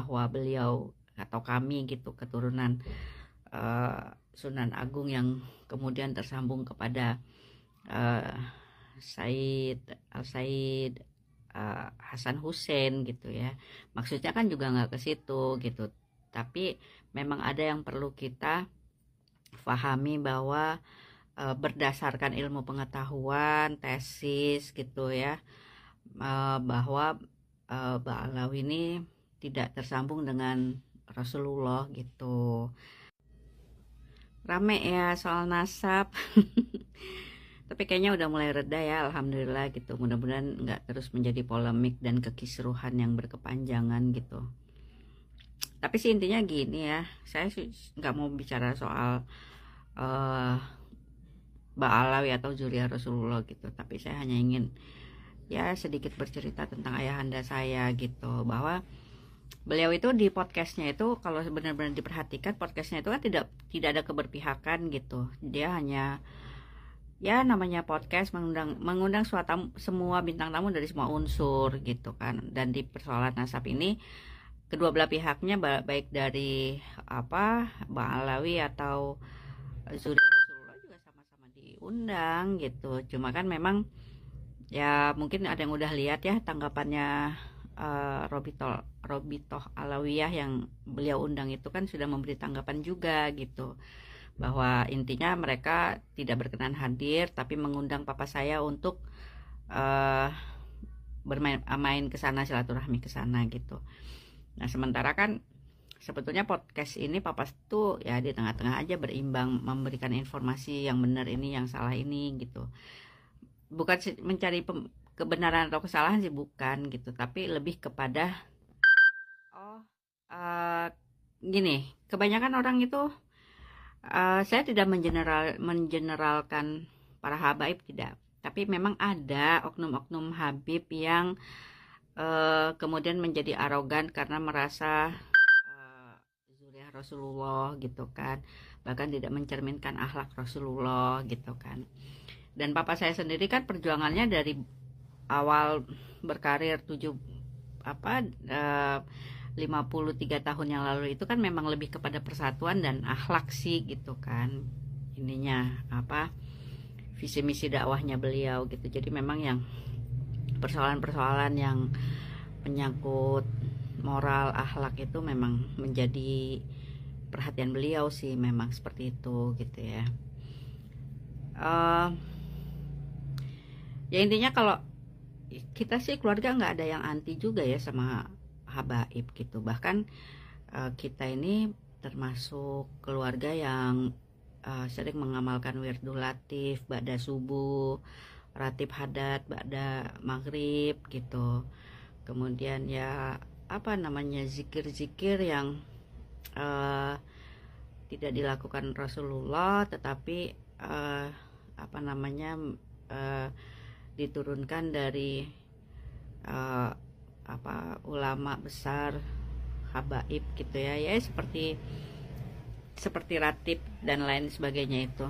bahwa beliau atau kami gitu keturunan Sunan Agung yang kemudian tersambung kepada uh, Said Al-Said Hasan Hussein gitu ya. Maksudnya kan juga nggak ke situ gitu. Tapi memang ada yang perlu kita pahami bahwa berdasarkan ilmu pengetahuan, tesis gitu ya, bahwa Ba'alawi ini tidak tersambung dengan Rasulullah gitu. Rame ya soal nasab. Tapi kayaknya udah mulai reda ya, alhamdulillah gitu. Mudah-mudahan nggak terus menjadi polemik dan kekisruhan yang berkepanjangan gitu. Tapi sih intinya gini ya, saya sih nggak mau bicara soal uh, Ba'alawi atau Zuriat Rasulullah gitu. Tapi saya hanya ingin ya sedikit bercerita tentang ayahanda saya gitu, bahwa beliau itu di podcastnya itu kalau benar-benar diperhatikan podcastnya itu kan tidak ada keberpihakan gitu. Dia hanya ya namanya podcast mengundang semua bintang tamu dari semua unsur gitu kan. Dan di persoalan nasab ini kedua belah pihaknya baik dari Ba'alawi atau Zuriat Rasulullah juga sama-sama diundang gitu. Cuma kan memang ya mungkin ada yang udah lihat ya tanggapannya Robitoh Alawiyah yang beliau undang itu kan sudah memberi tanggapan juga gitu, bahwa intinya mereka tidak berkenan hadir tapi mengundang papa saya untuk bermain ke sana, silaturahmi ke sana gitu. Nah sementara kan sebetulnya podcast ini papa tuh ya di tengah-tengah aja, berimbang, memberikan informasi yang benar ini, yang salah ini gitu. Bukan mencari kebenaran atau kesalahan sih, bukan gitu, tapi lebih kepada uh, gini, kebanyakan orang itu saya tidak mengeneralkan para habaib, tidak, tapi memang ada oknum-oknum habib yang kemudian menjadi arogan karena merasa zuriat Rasulullah gitu kan, bahkan tidak mencerminkan akhlak Rasulullah gitu kan. Dan papa saya sendiri kan perjuangannya dari awal berkarir 53 tahun yang lalu itu kan memang lebih kepada persatuan dan akhlak sih gitu kan, ininya visi misi dakwahnya beliau gitu. Jadi memang yang persoalan-persoalan yang menyangkut moral akhlak itu memang menjadi perhatian beliau sih, memang seperti itu gitu ya. Ya intinya kalau kita sih keluarga nggak ada yang anti juga ya sama habaib gitu. Bahkan kita ini termasuk keluarga yang sering mengamalkan wirdul latif ba'da subuh, ratib hadat ba'da maghrib gitu. Kemudian ya zikir-zikir yang tidak dilakukan Rasulullah tetapi diturunkan dari ulama besar habaib gitu ya, ya seperti ratib dan lain sebagainya itu.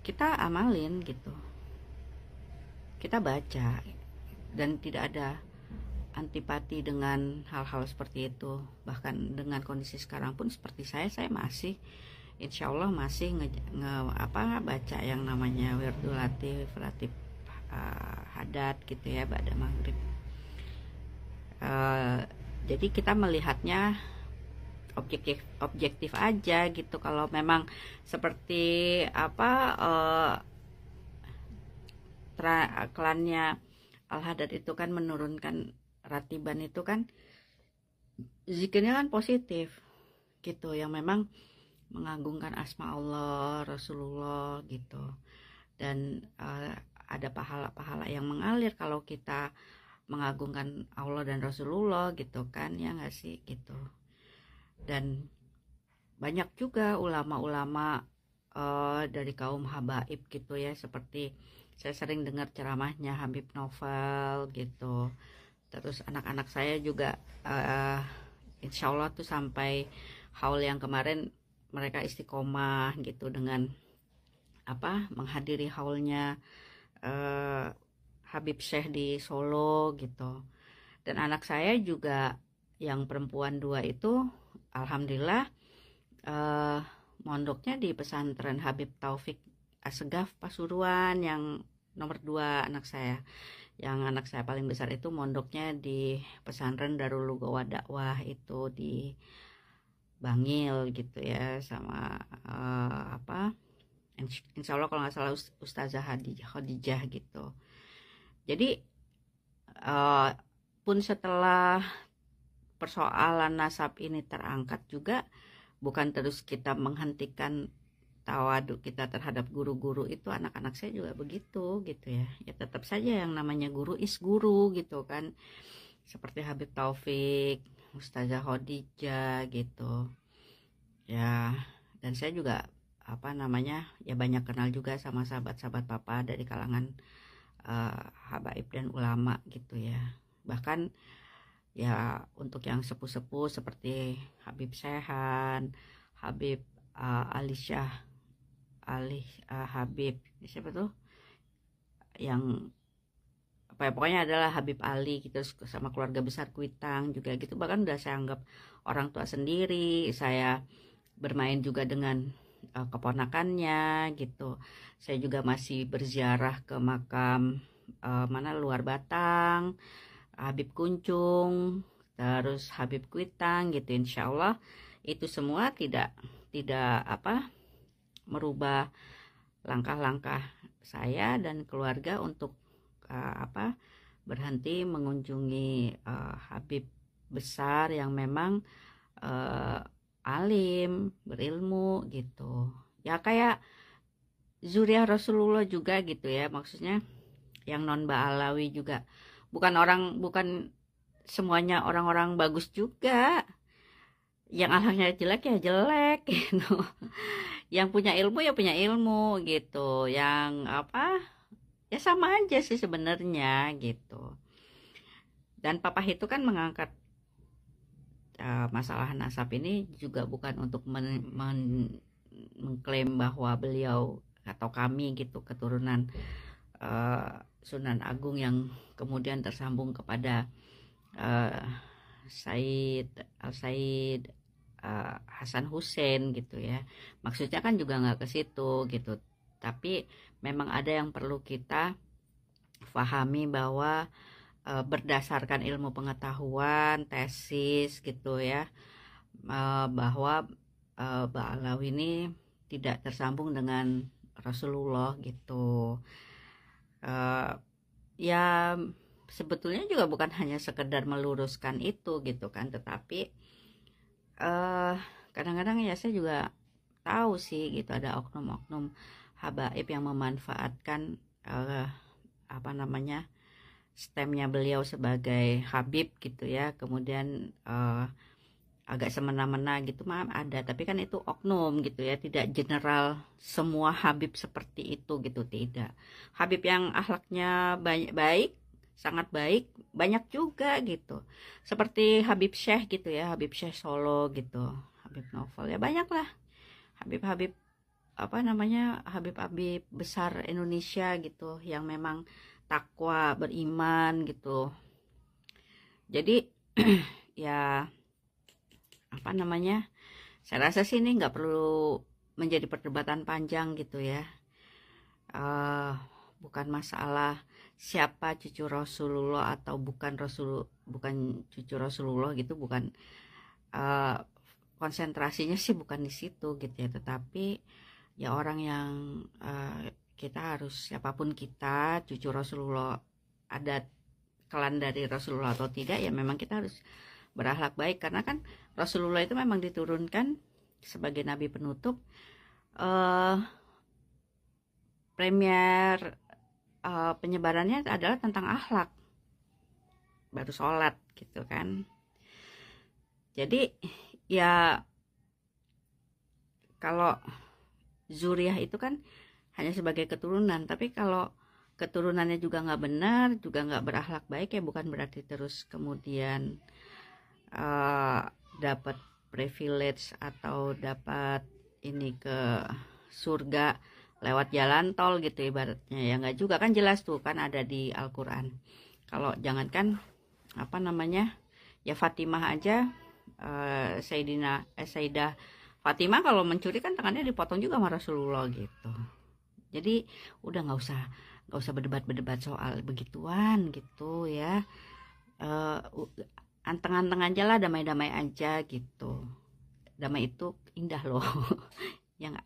Kita amalin gitu, kita baca, dan tidak ada antipati dengan hal-hal seperti itu. Bahkan dengan kondisi sekarang pun seperti saya masih insya Allah masih baca yang namanya wirdul latif, ratib hadat gitu ya ba'da maghrib. Jadi kita melihatnya objektif aja gitu. Kalau memang seperti klannya Al-Haddad itu kan menurunkan ratiban itu kan zikirnya kan positif gitu, yang memang mengagungkan asma Allah, Rasulullah gitu. Dan ada pahala-pahala yang mengalir kalau kita mengagungkan Allah dan Rasulullah gitu kan, ya nggak sih gitu. Dan banyak juga ulama-ulama dari kaum habaib gitu ya, seperti saya sering dengar ceramahnya Habib Novel gitu. Terus anak-anak saya juga insya Allah tuh sampai haul yang kemarin mereka istiqomah gitu dengan menghadiri haulnya Habib Syekh di Solo gitu. Dan anak saya juga yang perempuan 2 itu alhamdulillah mondoknya di pesantren Habib Taufik Assegaf Pasuruan, yang nomor 2 anak saya. Yang anak saya paling besar itu mondoknya di pesantren Darul Lugawa Dakwah itu di Bangil gitu ya, sama insya Allah kalau nggak salah Ustazah Khadijah gitu. Jadi pun setelah persoalan nasab ini terangkat juga, bukan terus kita menghentikan tawadu kita terhadap guru-guru itu. Anak-anak saya juga begitu gitu ya. Ya tetap saja yang namanya guru is guru gitu kan. Seperti Habib Taufik, Ustazah Khadijah gitu. Ya, dan saya juga ya banyak kenal juga sama sahabat-sahabat papa dari kalangan habaib dan ulama gitu ya. Bahkan ya untuk yang sepuh-sepuh seperti Habib Sehan, Habib Habib siapa tuh yang pokoknya adalah Habib Ali gitu, sama keluarga besar Kuitang juga gitu. Bahkan udah saya anggap orang tua sendiri. Saya bermain juga dengan keponakannya gitu. Saya juga masih berziarah ke makam luar Batang, Habib Kuncung, terus Habib Kuitang gitu. Insya Allah itu semua tidak merubah langkah-langkah saya dan keluarga untuk berhenti mengunjungi Habib besar yang memang alim, berilmu gitu. Ya kayak zuriat Rasulullah juga gitu ya, maksudnya yang non Ba'alawi juga. Bukan semuanya orang-orang bagus juga. Yang akhlaknya jelek ya jelek gitu. Yang punya ilmu ya punya ilmu gitu. Yang ya sama aja sih sebenarnya gitu. Dan papa itu kan mengangkat masalah nasab ini juga bukan untuk mengklaim bahwa beliau atau kami gitu keturunan Sunan Agung yang kemudian tersambung kepada Said Al-Said Hasan Hussein gitu ya. Maksudnya kan juga nggak ke situ gitu. Tapi memang ada yang perlu kita pahami bahwa berdasarkan ilmu pengetahuan, tesis gitu ya, bahwa Ba'alawi ini tidak tersambung dengan Rasulullah gitu. Ya sebetulnya juga bukan hanya sekedar meluruskan itu gitu kan, tetapi kadang-kadang ya saya juga tahu sih gitu ada oknum-oknum habaib yang memanfaatkan stemnya beliau sebagai Habib gitu ya, kemudian agak semena-mena gitu ada, tapi kan itu oknum gitu ya, tidak general semua Habib seperti itu gitu, tidak. Habib yang akhlaknya baik, sangat baik, banyak juga gitu, seperti Habib Syekh gitu ya, Habib Syekh Solo gitu, Habib Novel ya, banyak lah Habib-Habib Habib-Habib besar Indonesia gitu yang memang takwa, beriman gitu. Jadi ya saya rasa sih ini nggak perlu menjadi perdebatan panjang gitu ya. Bukan masalah siapa cucu Rasulullah atau bukan cucu Rasulullah gitu, bukan konsentrasinya sih bukan di situ gitu ya, tetapi ya orang yang kita harus, siapapun kita, cucu Rasulullah, ada kelan dari Rasulullah atau tidak, ya memang kita harus berakhlak baik, karena kan Rasulullah itu memang diturunkan sebagai nabi penutup. Premier penyebarannya adalah tentang akhlak, baru sholat gitu kan. Jadi ya kalau zuriah itu kan hanya sebagai keturunan, tapi kalau keturunannya juga nggak benar, juga nggak berakhlak baik, ya bukan berarti terus kemudian dapat privilege atau dapat ini ke surga lewat jalan tol gitu ibaratnya, ya nggak juga kan, jelas tuh kan ada di Al-Quran. Kalau jangankan Ya Fatimah aja, Sayyidah Fatimah kalau mencuri kan tangannya dipotong juga sama Rasulullah gitu. Jadi udah nggak usah berdebat-berdebat soal begituan gitu ya. Eh, Anteng-anteng aja lah, damai-damai aja gitu. Damai itu indah loh. Ya nggak?